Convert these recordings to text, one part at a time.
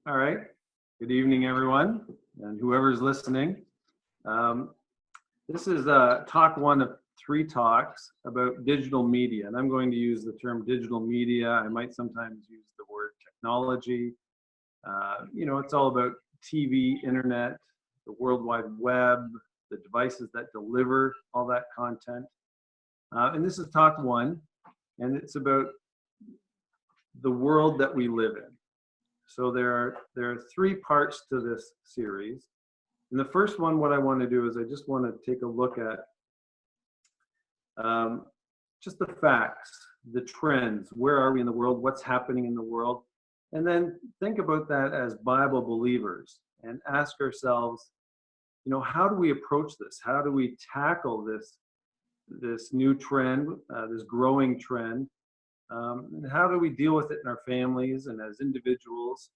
All right. Good evening, everyone, and whoever's listening. Um, this is talk one of three talks about digital media, and I'm going to use the term digital media. I might sometimes use the word technology. It's all about TV, internet, the World Wide Web, the devices that deliver all that content. And this is talk one, and it's about the world that we live in. So there are three parts to this series. And the first one, what I want to do is I just want to take a look at just the facts, the trends. Where are we in the world? What's happening in the world? And then think about that as Bible believers and ask ourselves, how do we approach this? How do we tackle this new trend, this growing trend? And how do we deal with it in our families and as individuals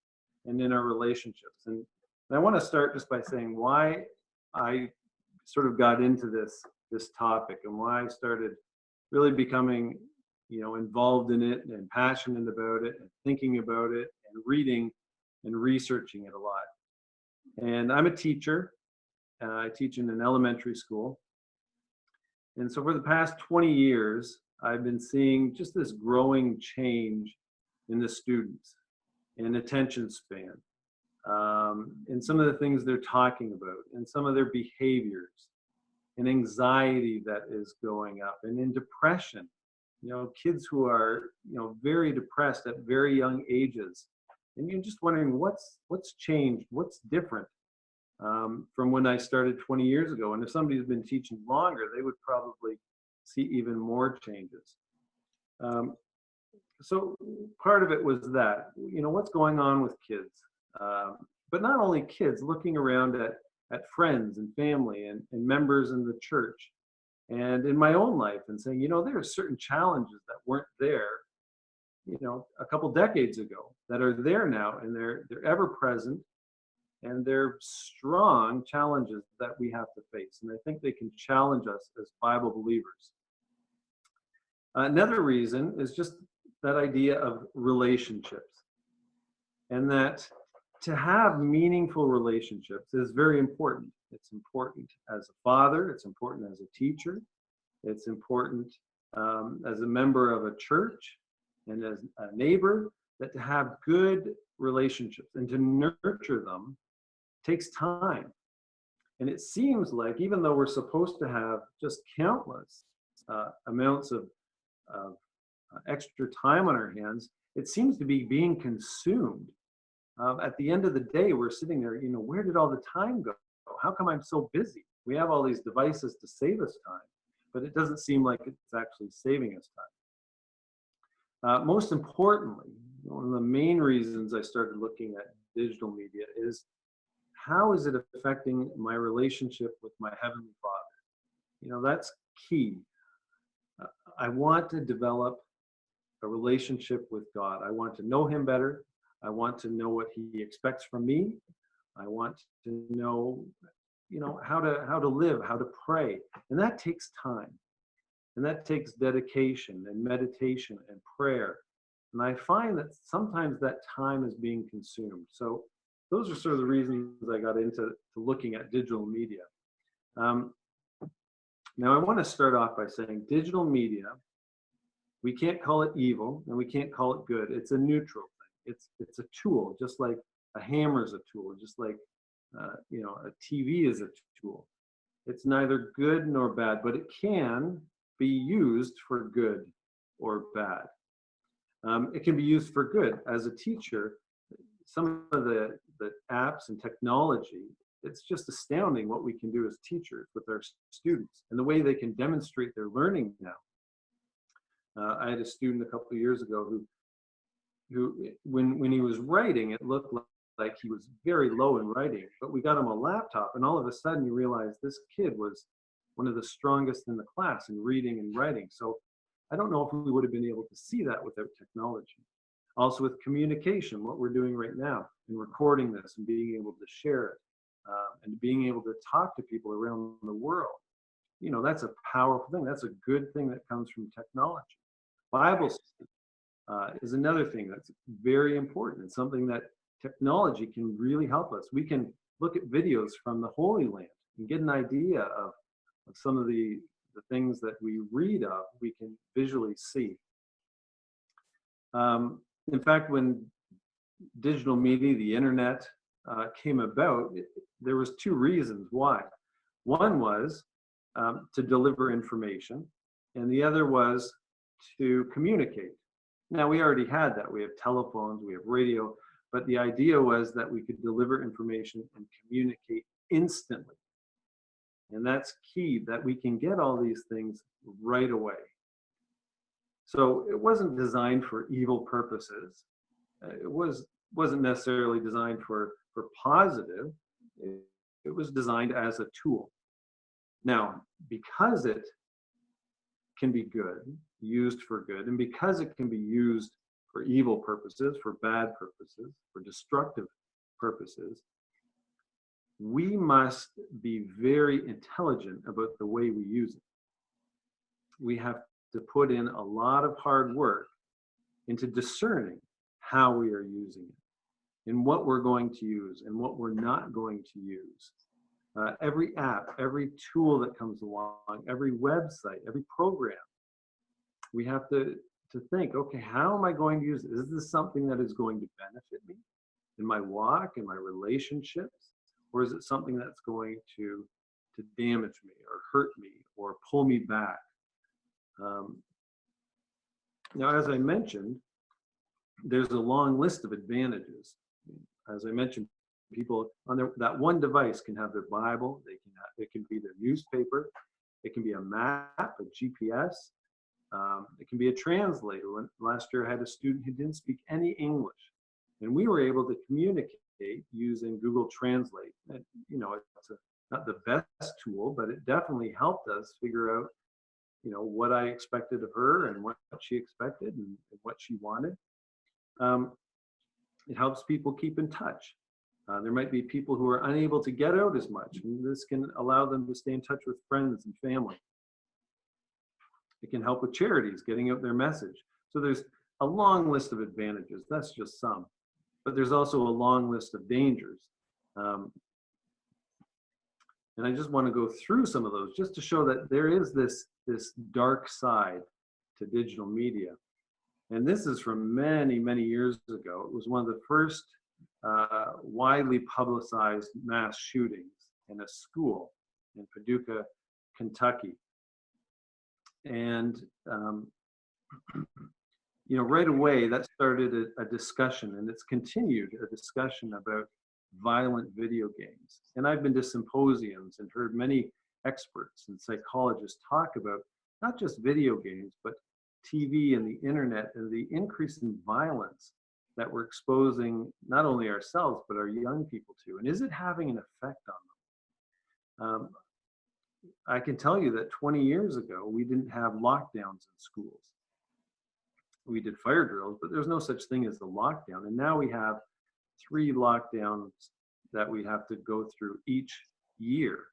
and in our relationships? And I want to start just by saying why I sort of got into this topic and why I started really becoming, involved in it and passionate about it and thinking about it and reading and researching it a lot. And I'm a teacher. I teach in an elementary school. And so for the past 20 years, I've been seeing just this growing change in the students in attention span, and some of the things they're talking about, and some of their behaviors, and anxiety that is going up, and in depression. Kids who are, very depressed at very young ages, and you're just wondering what's changed, what's different from when I started 20 years ago. And if somebody's been teaching longer, they would probably see even more changes. So part of it was that, what's going on with kids, but not only kids, looking around at friends and family and members in the church and in my own life and saying, there are certain challenges that weren't there, a couple decades ago that are there now, and they're ever present, and they're strong challenges that we have to face. And I think they can challenge us as Bible believers. Another reason is just that idea of relationships, and that to have meaningful relationships is very important. It's important as a father, it's important as a teacher, it's important as a member of a church and as a neighbor, that to have good relationships and to nurture them takes time. And it seems like, even though we're supposed to have just countless amounts of extra time on our hands, it seems to be being consumed. At the end of the day, we're sitting there, where did all the time go? How come I'm so busy? We have all these devices to save us time, but it doesn't seem like it's actually saving us time. Most importantly, one of the main reasons I started looking at digital media is, how is it affecting my relationship with my Heavenly Father? That's key. I want to develop a relationship with God. I want to know Him better. I want to know what He expects from me. I want to know, how to live, how to pray. And that takes time. And that takes dedication and meditation and prayer. And I find that sometimes that time is being consumed. So those are sort of the reasons I got into looking at digital media. Now, I want to start off by saying digital media, we can't call it evil and we can't call it good. It's a neutral thing. It's a tool, just like a hammer is a tool, just like a TV is a tool. It's neither good nor bad, but it can be used for good or bad. It can be used for good. As a teacher, some of the apps and technology, it's just astounding what we can do as teachers with our students and the way they can demonstrate their learning now. I had a student a couple of years ago who when he was writing, it looked like he was very low in writing, but we got him a laptop, and all of a sudden you realize this kid was one of the strongest in the class in reading and writing. So I don't know if we would have been able to see that without technology. Also with communication, what we're doing right now in recording this and being able to share it, and being able to talk to people around the world. That's a powerful thing. That's a good thing that comes from technology. Bible study is another thing that's very important. It's something that technology can really help us. We can look at videos from the Holy Land and get an idea of some of the things that we read of, we can visually see. In fact, when digital media, the internet, came about, there was two reasons why. One was to deliver information, and the other was to communicate. Now, we already had that. We have telephones, we have radio, but the idea was that we could deliver information and communicate instantly. And that's key, that we can get all these things right away. So it wasn't designed for evil purposes. It wasn't necessarily designed for positive. It was designed as a tool. Now, because it can be good, used for good, and because it can be used for evil purposes, for bad purposes, for destructive purposes, we must be very intelligent about the way we use it. We have to put in a lot of hard work into discerning how we are using it and what we're going to use and what we're not going to use. Every app, every tool that comes along, every website, every program, we have to think, okay, how am I going to use it? Is this something that is going to benefit me in my walk, in my relationships? Or is it something that's going to damage me or hurt me or pull me back? Now, as I mentioned, there's a long list of advantages. As I mentioned, people on that one device can have their Bible, it can be their newspaper, it can be a map, a GPS, it can be a translator. Last year I had a student who didn't speak any English, and we were able to communicate using Google Translate. And, it's not the best tool, but it definitely helped us figure out, what I expected of her and what she expected and what she wanted. It helps people keep in touch. There might be people who are unable to get out as much, and this can allow them to stay in touch with friends and family. It can help with charities, getting out their message. So there's a long list of advantages. That's just some. But there's also a long list of dangers. And I just want to go through some of those just to show that there is this dark side to digital media. And this is from many, many years ago. It was one of the first widely publicized mass shootings in a school in Paducah, Kentucky. And right away that started a discussion, and it's continued a discussion about violent video games. And I've been to symposiums and heard many experts and psychologists talk about not just video games, but TV and the internet and the increase in violence that we're exposing not only ourselves, but our young people to. And is it having an effect on them? I can tell you that 20 years ago, we didn't have lockdowns in schools. We did fire drills, but there's no such thing as a lockdown. And now we have 3 lockdowns that we have to go through each year.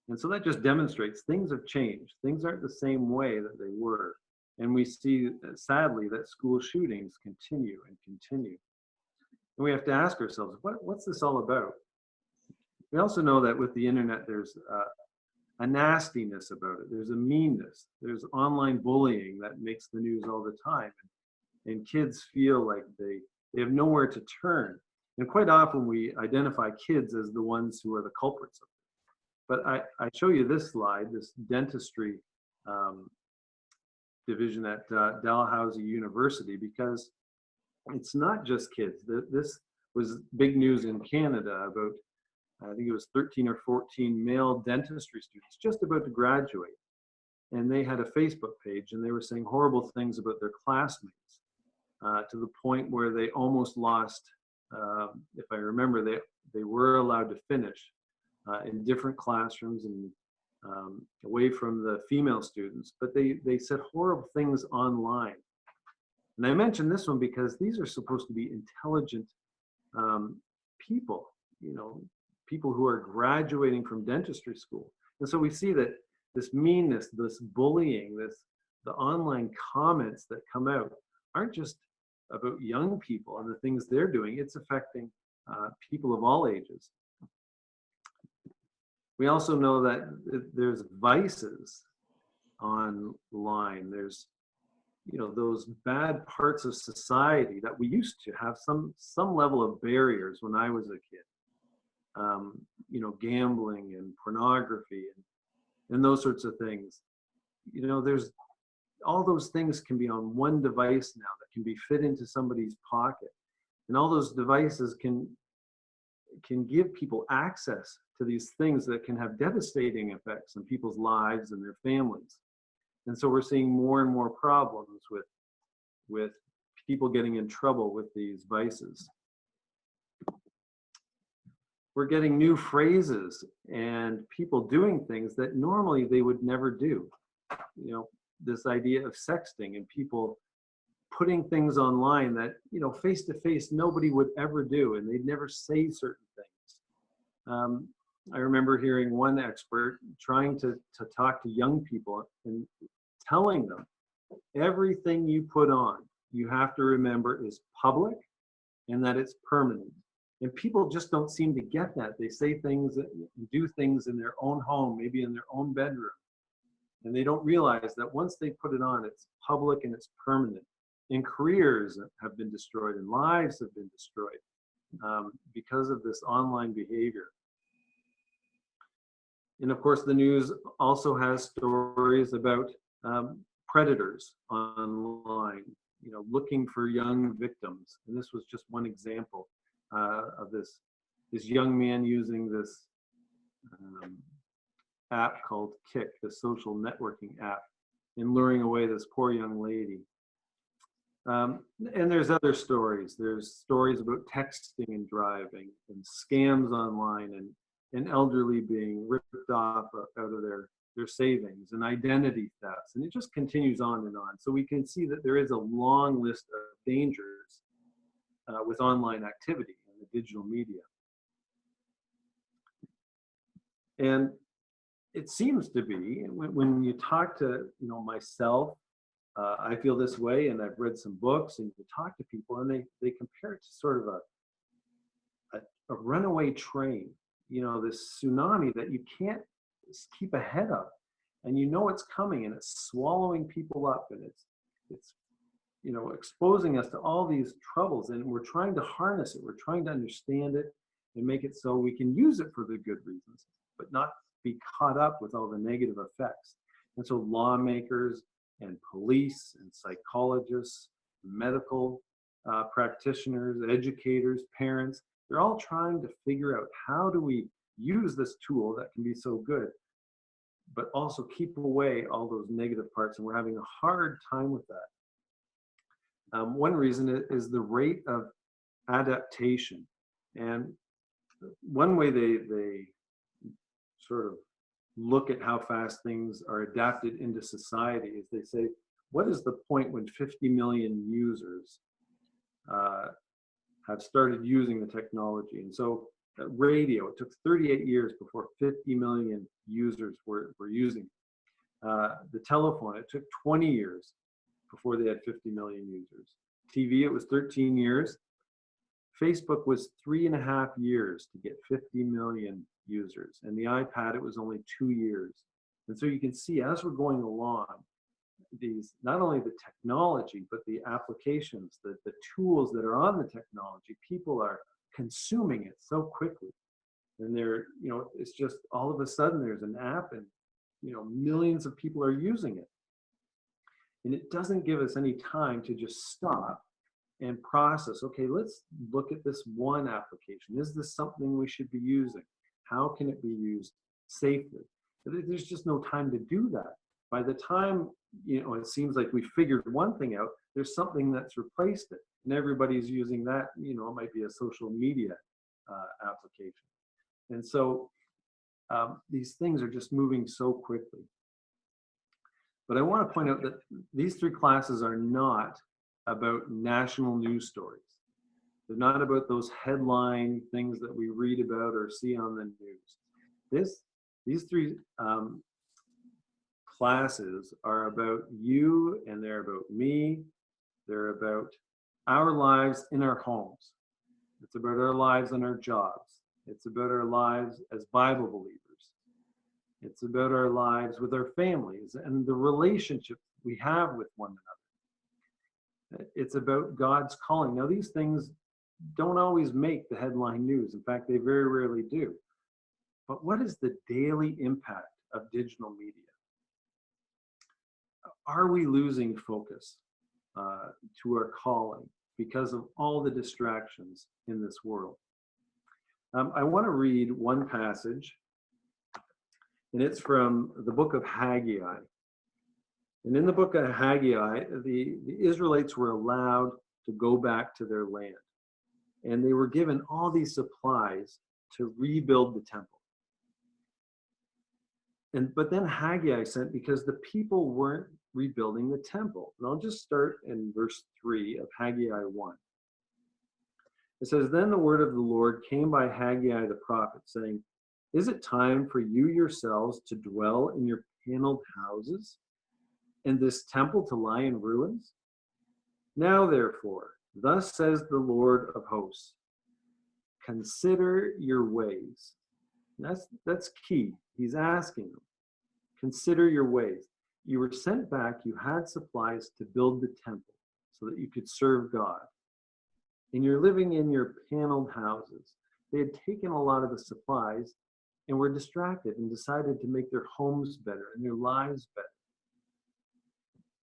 And so that just demonstrates things have changed. Things aren't the same way that they were. And we see, sadly, that school shootings continue and continue. And we have to ask ourselves, what's this all about? We also know that with the internet, there's a nastiness about it. There's a meanness. There's online bullying that makes the news all the time. And kids feel like they have nowhere to turn. And quite often we identify kids as the ones who are the culprits of it. But I show you this slide, this dentistry division at Dalhousie University, because it's not just kids. This was big news in Canada about, I think it was 13 or 14 male dentistry students just about to graduate. And they had a Facebook page, and they were saying horrible things about their classmates to the point where they almost lost, if I remember, they were allowed to finish in different classrooms and away from the female students, but they said horrible things online. And I mentioned this one because these are supposed to be intelligent people, people who are graduating from dentistry school. And so we see that this meanness, this bullying, the online comments that come out aren't just about young people and the things they're doing, it's affecting people of all ages. We also know that there's vices online. There's, you know, those bad parts of society that we used to have some level of barriers when I was a kid. You know, gambling and pornography and those sorts of things. You know, there's all those things can be on one device now that can be fit into somebody's pocket, and all those devices can give people access to these things that can have devastating effects on people's lives and their families. And so we're seeing more and more problems with people getting in trouble with these vices. We're getting new phrases and people doing things that normally they would never do. You know, this idea of sexting and people putting things online that, you know, face to face nobody would ever do, and they'd never say certain things. I remember hearing one expert trying to talk to young people and telling them, everything you put on, you have to remember is public and that it's permanent. And people just don't seem to get that. They say things and do things in their own home, maybe in their own bedroom. And they don't realize that once they put it on, it's public and it's permanent. And careers have been destroyed and lives have been destroyed because of this online behavior. And of course, the news also has stories about predators online, you know, looking for young victims. And this was just one example of this young man using this app called Kik, the social networking app, and luring away this poor young lady. And there's other stories. There's stories about texting and driving and scams online and elderly being ripped off out of their savings and identity thefts. And it just continues on and on. So we can see that there is a long list of dangers with online activity and the digital media. And it seems to be, when you talk to, you know, myself, I feel this way, and I've read some books, and you talk to people, and they compare it to sort of a runaway train, you know, this tsunami that you can't keep ahead of, and you know it's coming, and it's swallowing people up, and it's you know, exposing us to all these troubles, and we're trying to harness it, we're trying to understand it and make it so we can use it for the good reasons, but not be caught up with all the negative effects. And so lawmakers and police and psychologists, medical practitioners, educators, parents, they're all trying to figure out, how do we use this tool that can be so good, but also keep away all those negative parts, and we're having a hard time with that. One reason is the rate of adaptation. And one way they sort of look at how fast things are adapted into society is they say, what is the point when 50 million users have started using the technology? And so radio, it took 38 years before 50 million users were using it. The telephone, it took 20 years before they had 50 million users. TV, it was 13 years. Facebook was 3.5 years to get 50 million users. And the iPad, it was only 2 years. And so you can see, as we're going along, these, not only the technology, but the applications, the tools that are on the technology, people are consuming it so quickly. And they're, you know, it's just all of a sudden there's an app and, you know, millions of people are using it. And it doesn't give us any time to just stop and process, okay, let's look at this one application. Is this something we should be using? How can it be used safely? There's just no time to do that. By the time, you know, it seems like we figured one thing out, there's something that's replaced it. And everybody's using that, you know, it might be a social media application. And so these things are just moving so quickly. But I want to point out that these 3 classes are not about national news stories. They're not about those headline things that we read about or see on the news. These 3 classes are about you, and they're about me. They're about our lives in our homes. It's about our lives in our jobs. It's about our lives as Bible believers. It's about our lives with our families and the relationship we have with one another. It's about God's calling. Now, these things don't always make the headline news. In fact, they very rarely do. But what is the daily impact of digital media? Are we losing focus to our calling because of all the distractions in this world? I want to read one passage, and it's from the book of Haggai. And in the book of Haggai, the Israelites were allowed to go back to their land. And they were given all these supplies to rebuild the temple. But then Haggai sent because the people weren't rebuilding the temple. And I'll just start in verse 3 of Haggai 1. It says, "Then the word of the Lord came by Haggai the prophet, saying, Is it time for you yourselves to dwell in your paneled houses, and this temple to lie in ruins? Now therefore, thus says the Lord of hosts, consider your ways." That's key. He's asking them, consider your ways. You were sent back, you had supplies to build the temple so that you could serve God. And you're living in your paneled houses. They had taken a lot of the supplies and were distracted and decided to make their homes better and their lives better.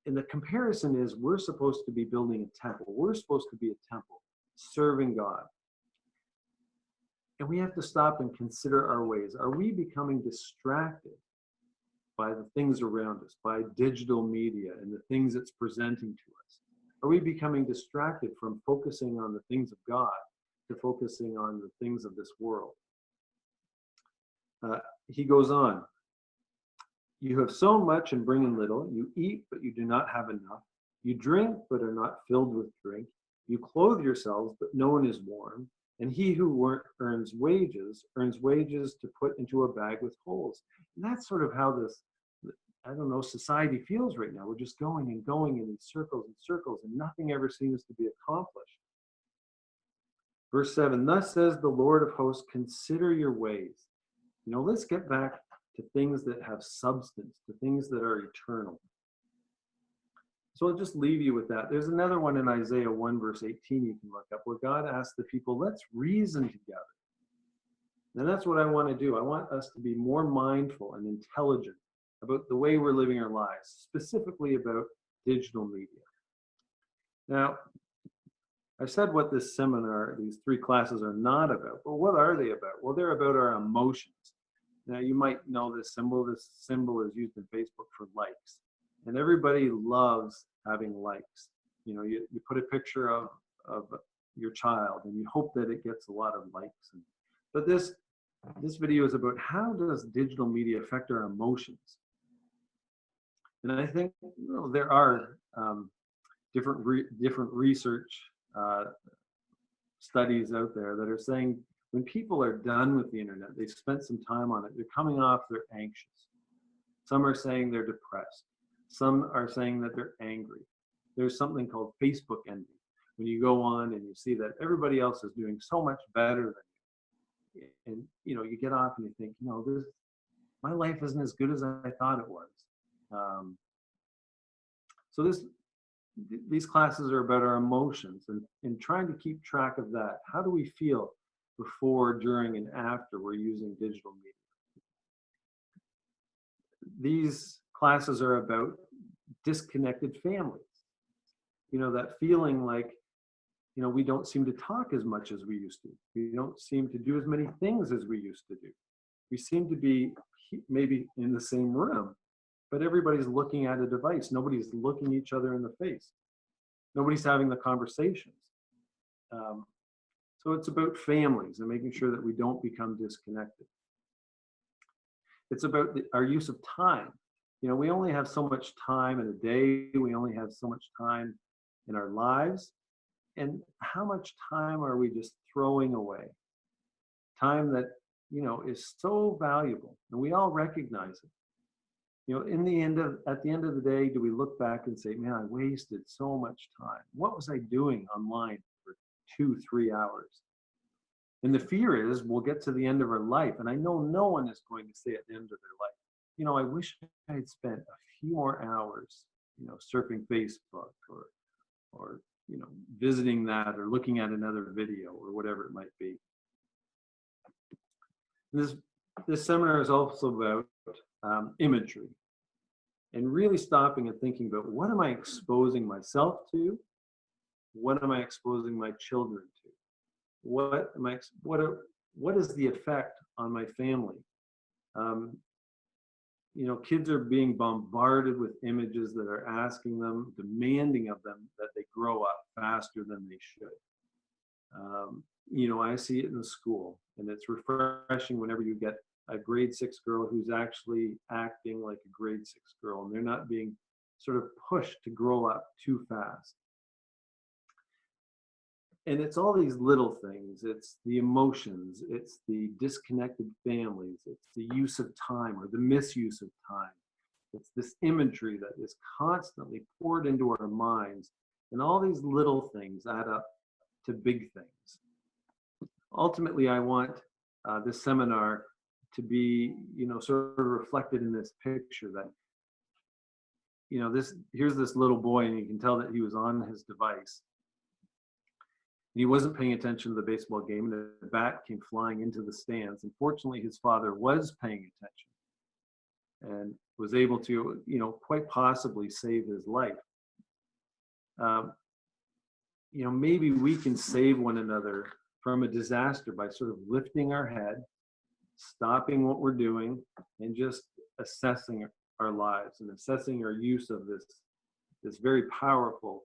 And the comparison is we're supposed to be building a temple. We're supposed to be a temple, serving God. And we have to stop and consider our ways. Are we becoming distracted by the things around us, by digital media and the things it's presenting to us? Are we becoming distracted from focusing on the things of God to focusing on the things of this world? He goes on, "You have sown much and bring in little. You eat, but you do not have enough. You drink, but are not filled with drink. You clothe yourselves, but no one is warm. And he who earns wages to put into a bag with holes." And that's sort of how this, society feels right now. We're just going and going in these circles and circles, and nothing ever seems to be accomplished. Verse 7, "Thus says the Lord of hosts, consider your ways." Let's get back to things that have substance, to things that are eternal. So I'll just leave you with that. There's another one in Isaiah 1, verse 18 you can look up, where God asks the people, let's reason together. And that's what I want to do. I want us to be more mindful and intelligent about the way we're living our lives, specifically about digital media. Now, I said what this seminar, these 3 classes are not about, but what are they about? Well, they're about our emotions. Now, you might know this symbol. This symbol is used in Facebook for likes. And everybody loves having likes. You put a picture of your child and you hope that it gets a lot of likes. But this video is about how does digital media affect our emotions? And I think there are different research studies out there that are saying when people are done with the internet, they've spent some time on it, they're coming off, they're anxious. Some are saying they're depressed. Some are saying that they're angry. There's something called Facebook envy. When you go on and you see that everybody else is doing so much better than you, and you get off and you think, my life isn't as good as I thought it was. So these classes are about our emotions and trying to keep track of that. How do we feel before, during, and after we're using digital media? These classes are about disconnected families. That feeling like, we don't seem to talk as much as we used to. We don't seem to do as many things as we used to do. We seem to be maybe in the same room, but everybody's looking at a device. Nobody's looking each other in the face. Nobody's having the conversations. So it's about families and making sure that we don't become disconnected. It's about our use of time. We only have so much time in a day. We only have so much time in our lives. And how much time are we just throwing away? Time that, is so valuable, and we all recognize it. at the end of the day, do we look back and say, man, I wasted so much time? What was I doing online for 2, 3 hours? And the fear is we'll get to the end of our life. And I know no one is going to say at the end of their life, I wish I had spent a few more hours, surfing Facebook or visiting that or looking at another video or whatever it might be. This seminar is also about imagery, and really stopping and thinking about what am I exposing myself to? What am I exposing my children to? What is the effect on my family? Kids are being bombarded with images that are asking them, demanding of them that they grow up faster than they should. I see it in the school, and it's refreshing whenever you get a grade 6 girl who's actually acting like a grade 6 girl, and they're not being sort of pushed to grow up too fast. And it's all these little things. It's the emotions, it's the disconnected families, it's the use of time or the misuse of time. It's this imagery that is constantly poured into our minds, and all these little things add up to big things. Ultimately, I want this seminar to be, sort of reflected in this picture that, here's this little boy, and you can tell that he was on his device. He wasn't paying attention to the baseball game, and the bat came flying into the stands. And fortunately, his father was paying attention and was able to, quite possibly save his life. Maybe we can save one another from a disaster by sort of lifting our head, stopping what we're doing, and just assessing our lives and assessing our use of this very powerful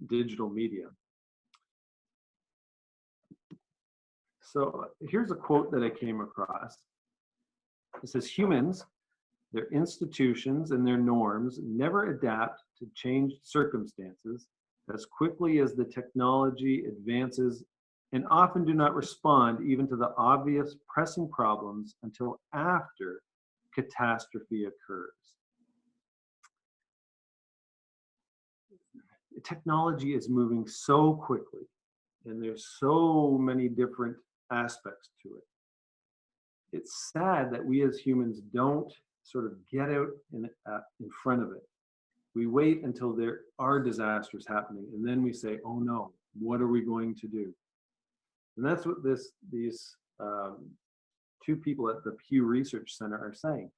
digital media. So here's a quote that I came across. It says, humans, their institutions and their norms never adapt to changed circumstances as quickly as the technology advances, and often do not respond even to the obvious pressing problems until after catastrophe occurs. Technology is moving so quickly, and there's so many different aspects to it. It's sad that we as humans don't sort of get out in front of it. We wait until there are disasters happening, and then we say, oh no, what are we going to do? And that's what these two people at the Pew Research Center are saying.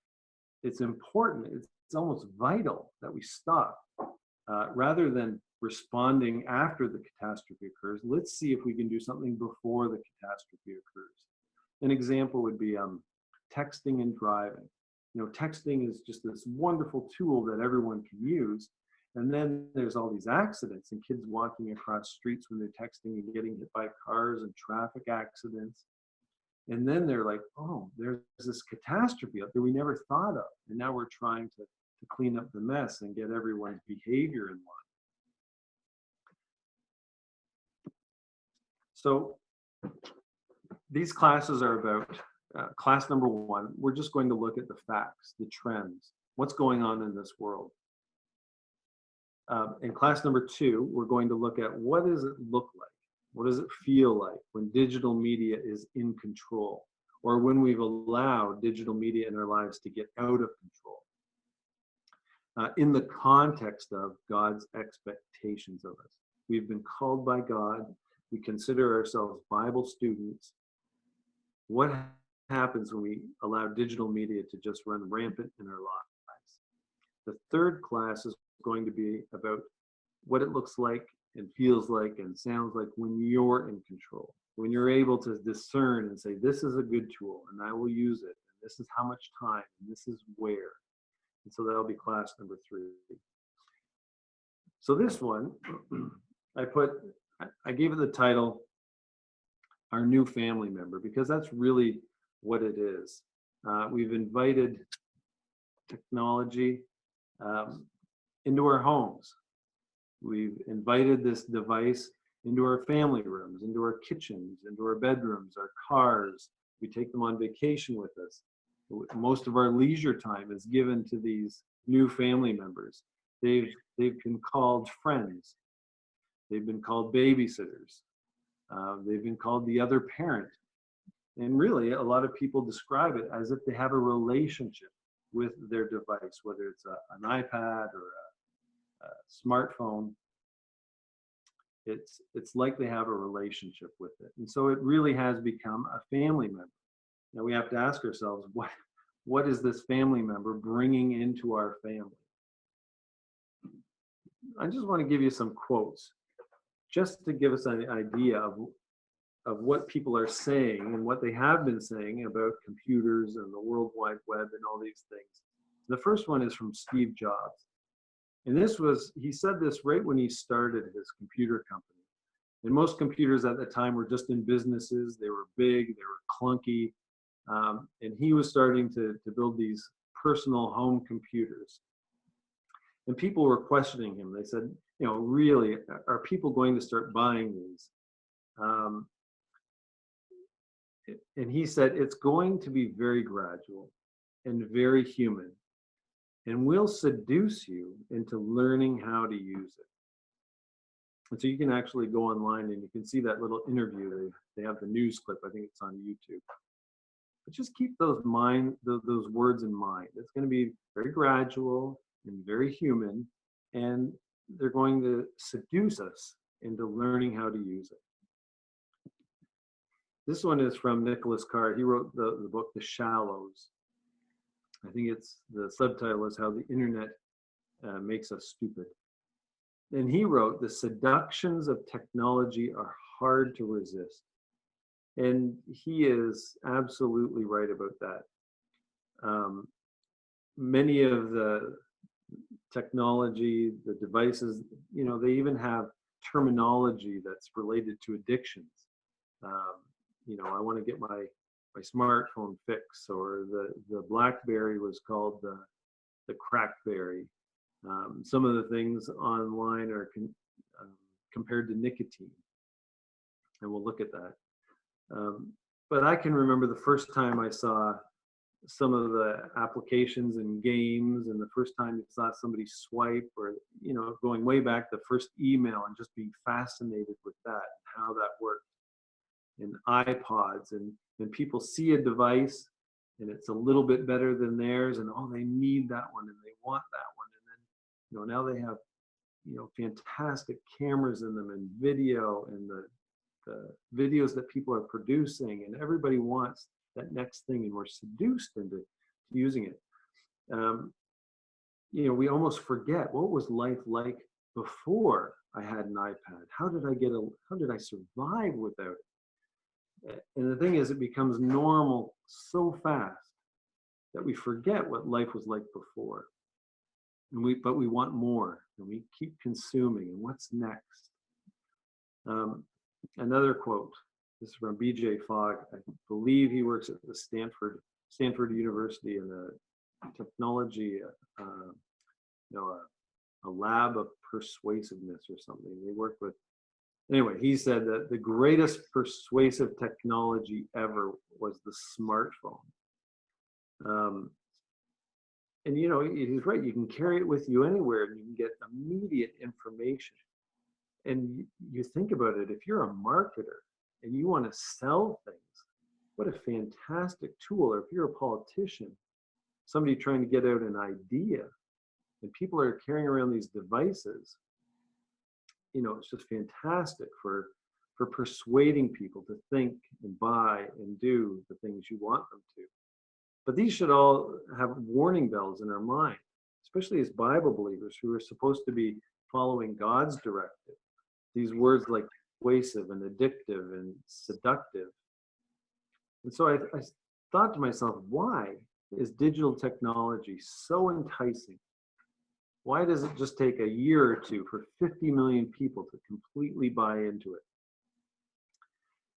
It's important, it's almost vital that we stop. Rather than responding after the catastrophe occurs, let's see if we can do something before the catastrophe occurs. An example would be texting and driving. Texting is just this wonderful tool that everyone can use. And then there's all these accidents and kids walking across streets when they're texting and getting hit by cars and traffic accidents. And then they're like, oh, there's this catastrophe up there we never thought of. And now we're trying to clean up the mess and get everyone's behavior in line. So these classes are about, class number 1, we're just going to look at the facts, the trends, what's going on in this world. In class number 2, we're going to look at what does it look like? What does it feel like when digital media is in control, or when we've allowed digital media in our lives to get out of control? In the context of God's expectations of us. We've been called by God. We consider ourselves Bible students. What happens when we allow digital media to just run rampant in our lives? The third class is going to be about what it looks like and feels like and sounds like when you're in control, when you're able to discern and say, this is a good tool and I will use it, and this is how much time, and this is where. And so that'll be class number 3. So this one, I gave it the title, Our New Family Member, because that's really what it is. We've invited technology into our homes. We've invited this device into our family rooms, into our kitchens, into our bedrooms, our cars. We take them on vacation with us. Most of our leisure time is given to these new family members. They've been called friends. They've been called babysitters. They've been called the other parent. And really, a lot of people describe it as if they have a relationship with their device, whether it's an iPad or a smartphone. It's like they have a relationship with it. And so it really has become a family member. Now we have to ask ourselves, what is this family member bringing into our family? I just want to give you some quotes just to give us an idea of what people are saying and what they have been saying about computers and the World Wide Web and all these things. The first one is from Steve Jobs. And he said this right when he started his computer company. And most computers at the time were just in businesses. They were big, they were clunky. And he was starting to build these personal home computers. And people were questioning him. They said, really, are people going to start buying these? And he said, it's going to be very gradual and very human, and will seduce you into learning how to use it. And so you can actually go online and you can see that little interview. They have the news clip. I think it's on YouTube. But just keep those words in mind. It's going to be very gradual and very human, and they're going to seduce us into learning how to use it. This one is from Nicholas Carr. He wrote the book, The Shallows. I think the subtitle is How the Internet Makes Us Stupid. And he wrote, the seductions of technology are hard to resist. And he is absolutely right about that. Many of the technology, the devices, they even have terminology that's related to addictions. I want to get my smartphone fix, or the BlackBerry was called the Crackberry. Some of the things online are compared to nicotine, and we'll look at that. But I can remember the first time I saw some of the applications and games, and the first time you saw somebody swipe, or going way back, the first email, and just being fascinated with that, how that worked. And iPods, and people see a device and it's a little bit better than theirs, and they need that one and they want that one. And then now they have fantastic cameras in them, and video, and the videos that people are producing, and everybody wants that next thing, and we're seduced into using it. We almost forget, what was life like before I had an iPad? How did I survive without it? And the thing is, it becomes normal so fast that we forget what life was like before. But we want more, and we keep consuming. And what's next? Another quote. This is from B.J. Fogg. I believe he works at the Stanford University in a technology, a lab of persuasiveness or something. They work with. Anyway, he said that the greatest persuasive technology ever was the smartphone. And he's right. You can carry it with you anywhere, and you can get immediate information. And you think about it, if you're a marketer and you want to sell things, what a fantastic tool. Or if you're a politician, somebody trying to get out an idea, and people are carrying around these devices, it's just fantastic for persuading people to think and buy and do the things you want them to. But these should all have warning bells in our mind, especially as Bible believers who are supposed to be following God's directive. These words like persuasive and addictive and seductive. And so I thought to myself, why is digital technology so enticing? Why does it just take a year or two for 50 million people to completely buy into it?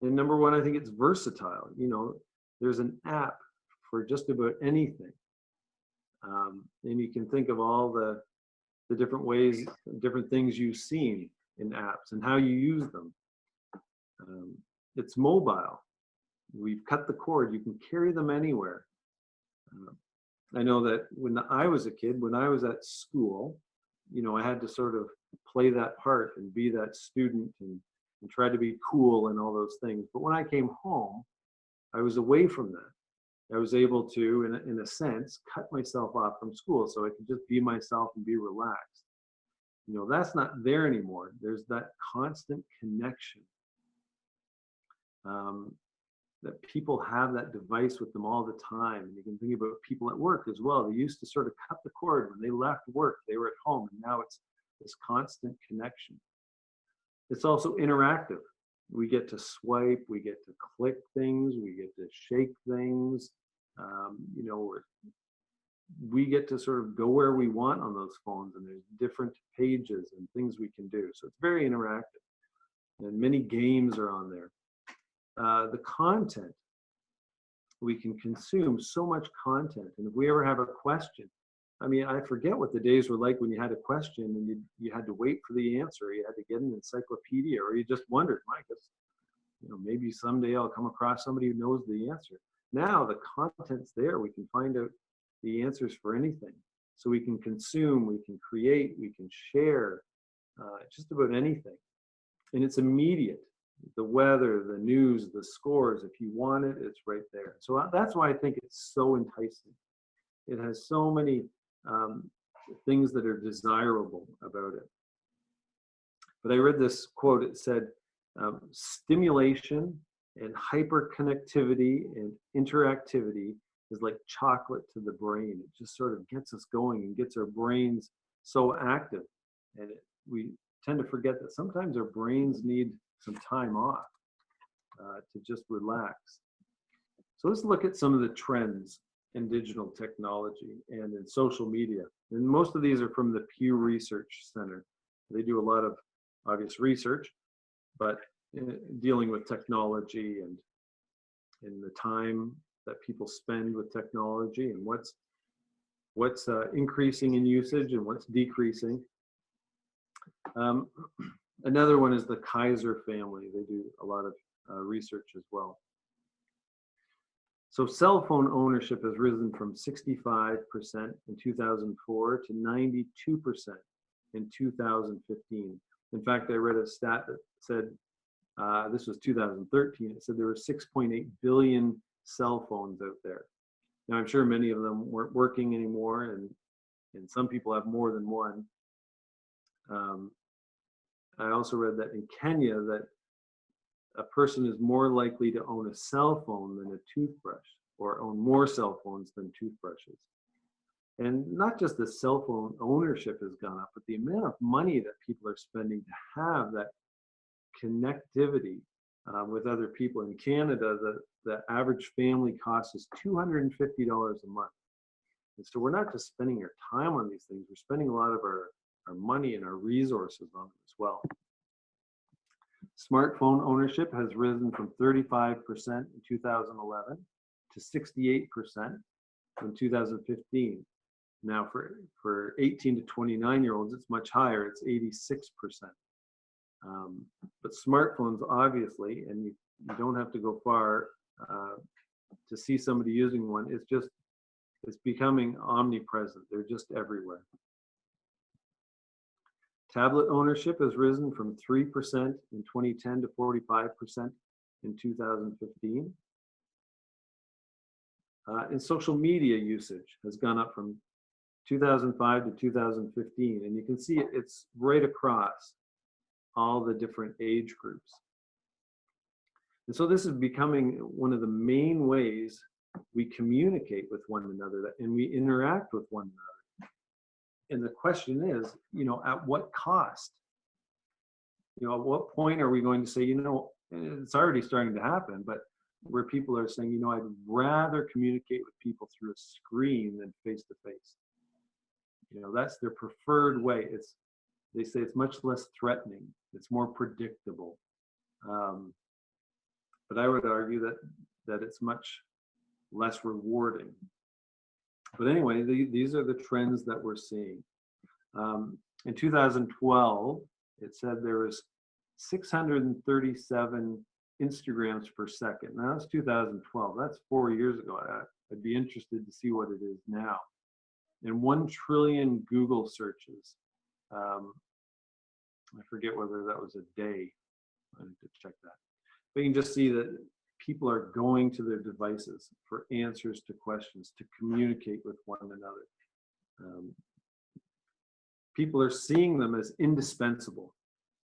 And number one, I think it's versatile. There's an app for just about anything. And you can think of all the different ways, different things you've seen in apps and how you use them. It's mobile. We've cut the cord. You can carry them anywhere. I know that when I was a kid, when I was at school, I had to sort of play that part and be that student and try to be cool and all those things. But when I came home, I was away from that. I was able to, in a sense, cut myself off from school so I could just be myself and be relaxed. That's not there anymore. There's that constant connection. That people have that device with them all the time. And you can think about people at work as well. They used to sort of cut the cord when they left work. They were at home, and now it's this constant connection. It's also interactive. We get to swipe, we get to click things, we get to shake things. We get to sort of go where we want on those phones, and there's different pages and things we can do. So it's very interactive, and many games are on there. The content, we can consume so much content, and if we ever have a question, I forget what the days were like when you had a question and you had to wait for the answer. You had to get an encyclopedia, or you just wondered, my goodness, maybe someday I'll come across somebody who knows the answer. Now the content's there. We can find out the answers for anything. So we can consume, we can create, we can share just about anything. And it's immediate. The weather, the news, the scores, if you want it, it's right there. So that's why I think it's so enticing. It has so many things that are desirable about it. But I read this quote. It said, stimulation and hyperconnectivity and interactivity is like chocolate to the brain. It just sort of gets us going and gets our brains so active. And we tend to forget that sometimes our brains need some time off to just relax. So let's look at some of the trends in digital technology and in social media. And most of these are from the Pew Research Center. They do a lot of obvious research, but dealing with technology and in the time that people spend with technology and what's increasing in usage and what's decreasing. Another one is the Kaiser family. They do a lot of research as well. So cell phone ownership has risen from 65% in 2004 to 92% in 2015. In fact, I read a stat that said, this was 2013, it said there were 6.8 billion cell phones out there. Now, I'm sure many of them weren't working anymore, and some people have more than one. I also read that in Kenya that a person is more likely to own a cell phone than a toothbrush, or own more cell phones than toothbrushes. And not just the cell phone ownership has gone up, but the amount of money that people are spending to have that connectivity with other people. In Canada, the average family cost is $250 a month. And so we're not just spending our time on these things, we're spending a lot of our money and our resources on them as well. Smartphone ownership has risen from 35% in 2011 to 68% in 2015. Now for 18 to 29-year-olds, it's much higher, it's 86%. But smartphones, obviously, and you don't have to go far to see somebody using one, it's becoming omnipresent. They're just everywhere. Tablet ownership has risen from 3% in 2010 to 45% in 2015. And social media usage has gone up from 2005 to 2015. And you can see it's right across all the different age groups. And so this is becoming one of the main ways we communicate with one another and we interact with one another. And the question is, at what cost? At what point are we going to say, it's already starting to happen, but where people are saying, I'd rather communicate with people through a screen than face to face. That's their preferred way. They say it's much less threatening. It's more predictable. But I would argue that it's much less rewarding. But anyway, these are the trends that we're seeing. In 2012, it said there was 637 Instagrams per second. Now that's 2012. That's 4 years ago. I'd be interested to see what it is now. And 1 trillion Google searches. I forget whether that was a day. I need to check that. But you can just see that people are going to their devices for answers to questions, to communicate with one another. People are seeing them as indispensable.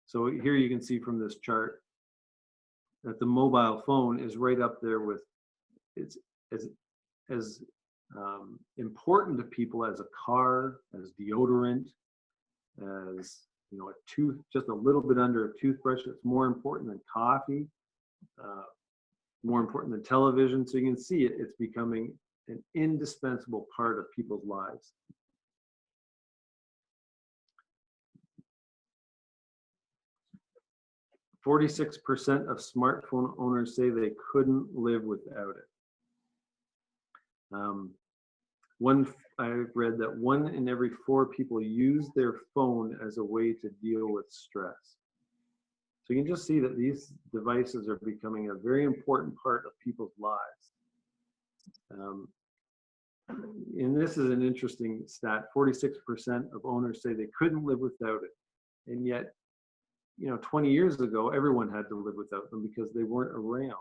So here you can see from this chart that the mobile phone is right up there with, it's as important to people as a car, as deodorant, as a just a little bit under a toothbrush. It's more important than coffee, more important than television. So you can see it's becoming an indispensable part of people's lives. %46 of smartphone owners say they couldn't live without it. I read that 1 in every 4 people use their phone as a way to deal with stress. So you can just see that these devices are becoming a very important part of people's lives. And this is an interesting stat. 46% of owners say they couldn't live without it. And yet, 20 years ago, everyone had to live without them because they weren't around.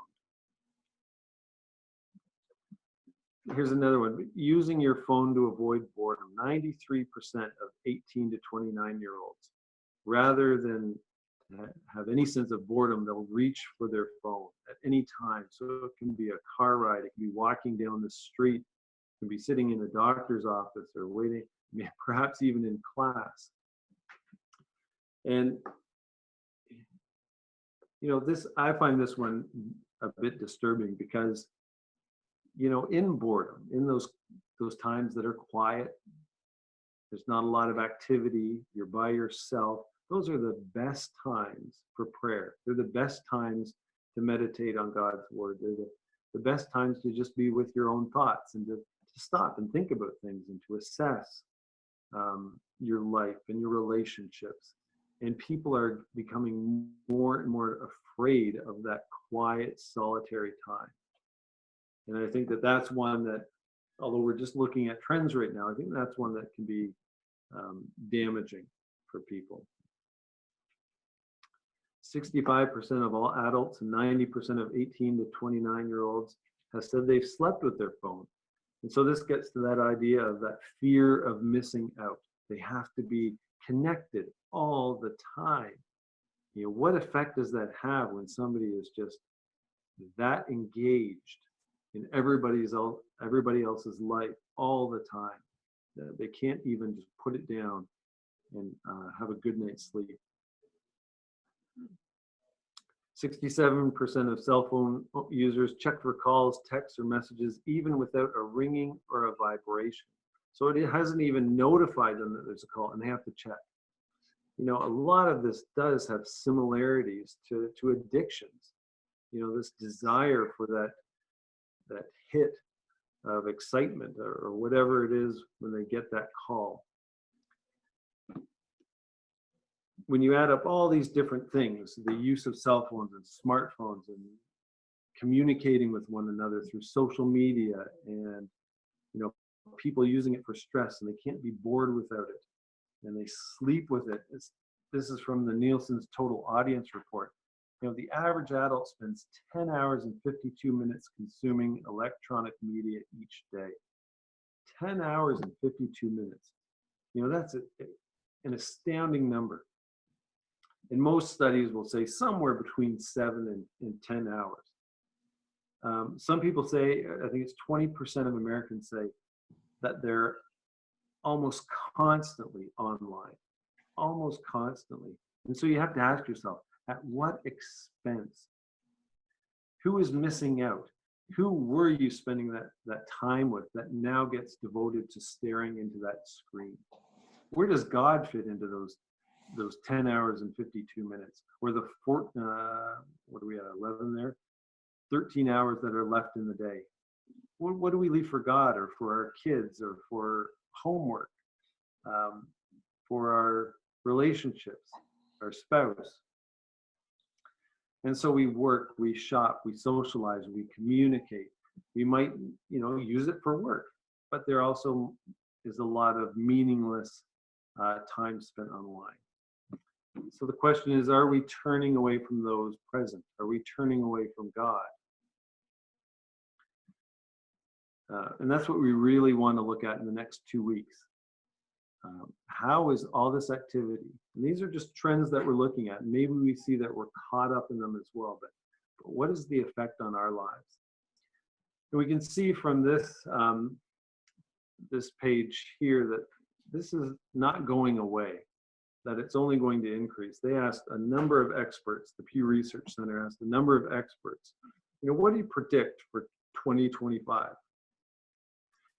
Here's another one. Using your phone to avoid boredom. 93% of 18 to 29-year-olds, rather than have any sense of boredom, they'll reach for their phone at any time. So it can be a car ride, it can be walking down the street, it can be sitting in a doctor's office or waiting, perhaps even in class. And I find this one a bit disturbing because in boredom, in those times that are quiet, there's not a lot of activity, you're by yourself, those are the best times for prayer. They're the best times to meditate on God's word. They're the best times to just be with your own thoughts and to stop and think about things and to assess your life and your relationships. And people are becoming more and more afraid of that quiet, solitary time. And I think that that's one that, although we're just looking at trends right now, I think that's one that can be damaging for people. 65% of all adults and 90% of 18 to 29-year-olds have said they've slept with their phone. And so this gets to that idea of that fear of missing out. They have to be connected all the time. What effect does that have when somebody is just that engaged in everybody else's life all the time? They can't even just put it down and have a good night's sleep. 67% of cell phone users check for calls, texts, or messages even without a ringing or a vibration. So it hasn't even notified them that there's a call and they have to check. A lot of this does have similarities to addictions. This desire for that hit of excitement or whatever it is when they get that call. When you add up all these different things, the use of cell phones and smartphones and communicating with one another through social media and people using it for stress and they can't be bored without it and they sleep with it. This is from the Nielsen's Total Audience Report. The average adult spends 10 hours and 52 minutes consuming electronic media each day. 10 hours and 52 minutes. That's an astounding number. And most studies will say somewhere between 7 and 10 hours. Some people say, I think it's 20% of Americans say that they're almost constantly online, almost constantly. And so you have to ask yourself, at what expense? Who is missing out? Who were you spending that time with that now gets devoted to staring into that screen? Where does God fit into those 10 hours and 52 minutes? Or the what are we at, 11 there? 13 hours that are left in the day. What do we leave for God or for our kids or for homework, for our relationships, our spouse? And so we work, we shop, we socialize, we communicate. We might, use it for work, but there also is a lot of meaningless time spent online. So the question is, are we turning away from those present? Are we turning away from God? And that's what we really want to look at in the next 2 weeks. How is all this activity? And these are just trends that we're looking at. Maybe we see that we're caught up in them as well, but what is the effect on our lives? And we can see from this, this page here that this is not going away, that it's only going to increase. They asked a number of experts, the Pew Research Center asked a number of experts, what do you predict for 2025?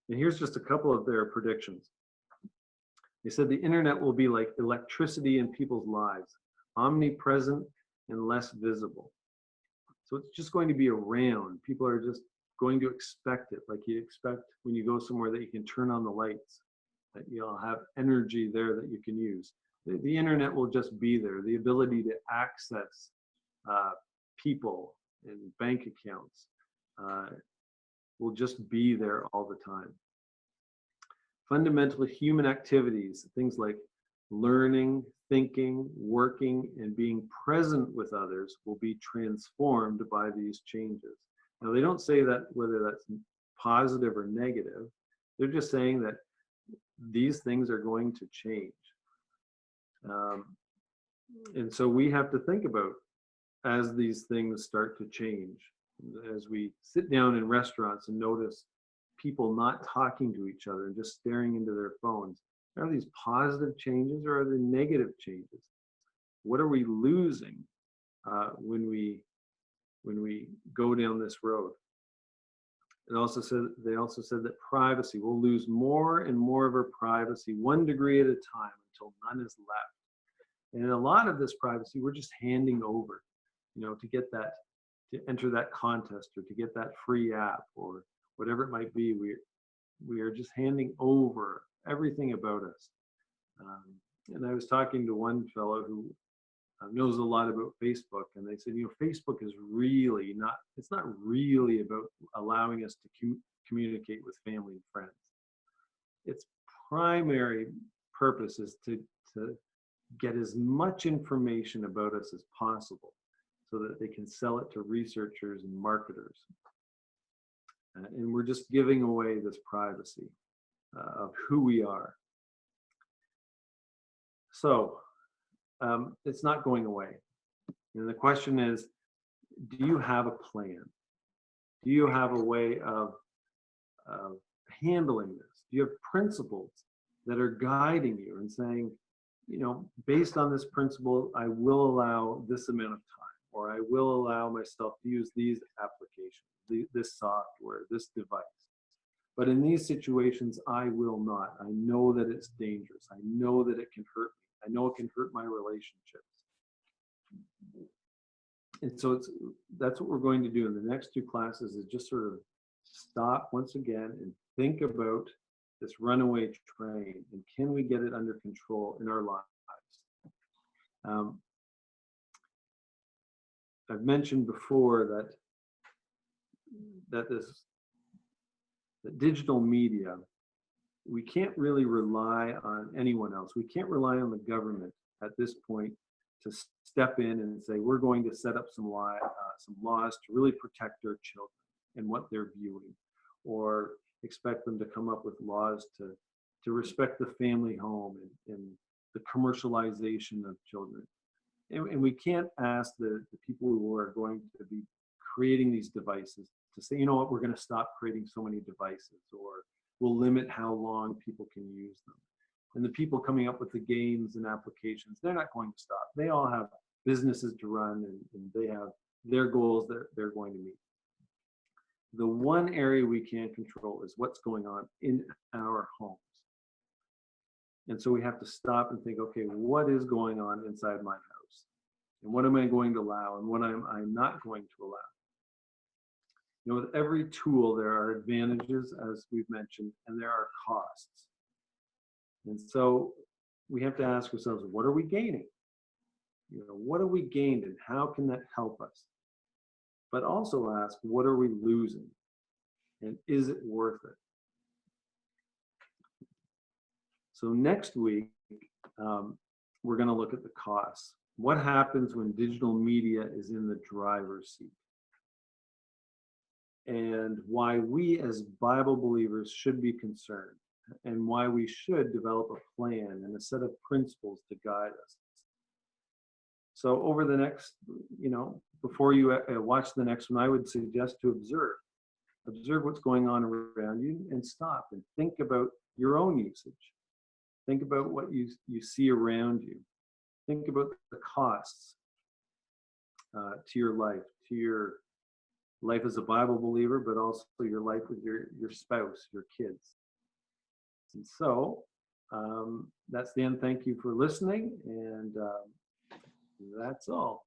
And here's just a couple of their predictions. They said the internet will be like electricity in people's lives, omnipresent and less visible. So it's just going to be around. People are just going to expect it, like you expect when you go somewhere that you can turn on the lights, that you'll have energy there that you can use. The internet will just be there. The ability to access people and bank accounts will just be there all the time. Fundamental human activities, things like learning, thinking, working, and being present with others will be transformed by these changes. Now, they don't say that whether that's positive or negative. They're just saying that these things are going to change. And so we have to think about, as these things start to change, as we sit down in restaurants and notice people not talking to each other and just staring into their phones, are these positive changes or are they negative changes? What are we losing when we go down this road? They also said that privacy, we'll lose more and more of our privacy, 1 degree at a time, until none is left. And a lot of this privacy we're just handing over, to get that, to enter that contest or to get that free app or whatever it might be. We are just handing over everything about us. And I was talking to one fellow who knows a lot about Facebook, and they said, Facebook is really not, it's not really about allowing us to communicate with family and friends. Its primary purpose is to get as much information about us as possible so that they can sell it to researchers and marketers. And we're just giving away this privacy of who we are. So it's not going away. And the question is, do you have a plan? Do you have a way of handling this? Do you have principles that are guiding you and saying, based on this principle, I will allow this amount of time, or I will allow myself to use these applications, this software, this device. But in these situations, I will not. I know that it's dangerous. I know that it can hurt me. I know it can hurt my relationships. And so that's what we're going to do in the next 2 classes, is just sort of stop once again and think about this runaway train, and can we get it under control in our lives? I've mentioned before that digital media, we can't really rely on anyone else. We can't rely on the government at this point to step in and say, we're going to set up some laws to really protect our children and what they're viewing, or expect them to come up with laws to respect the family home and the commercialization of children. And we can't ask the people who are going to be creating these devices to say, you know what, we're going to stop creating so many devices, or we'll limit how long people can use them. And the people coming up with the games and applications, they're not going to stop. They all have businesses to run, and they have their goals that they're going to meet. The one area we can't control is what's going on in our homes. And so we have to stop and think, okay, what is going on inside my house? And what am I going to allow, and what am I not going to allow? With every tool, there are advantages, as we've mentioned, and there are costs. And so we have to ask ourselves, what are we gaining? what have we gained and how can that help us? But also ask, what are we losing? And is it worth it? So next week, we're going to look at the costs. What happens when digital media is in the driver's seat? And why we as Bible believers should be concerned, and why we should develop a plan and a set of principles to guide us. So over the next, before you watch the next one, I would suggest to observe what's going on around you and stop and think about your own usage. Think about what you see around you. Think about the costs to your life, to your life as a Bible believer, but also your life with your spouse, your kids. And so that's the end. Thank you for listening, and that's all.